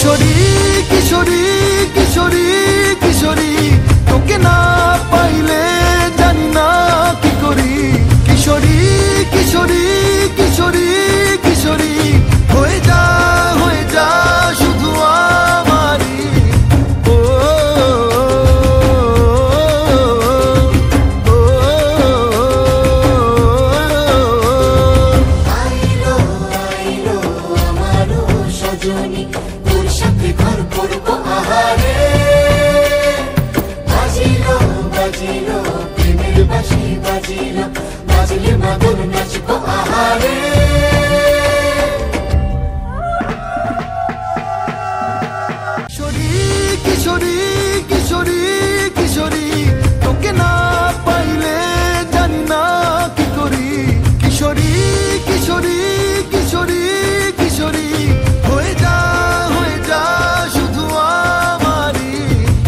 কিশোরী কিশোরী কিশোরী কিশোরী, তোকে না পাইলে জানি না কি করি। কিশোরী কিশোরী কিশোরী কিশোরী, হয়ে যা শুধু আমারই। ও আইলো আইলো আমার সজনী, তোর সাথে ঘর করবো আহারে। বাজিলো বাজিলো প্রেমের বাঁশি বাজিলো, বাজলে মাদল নাচবো আহারে।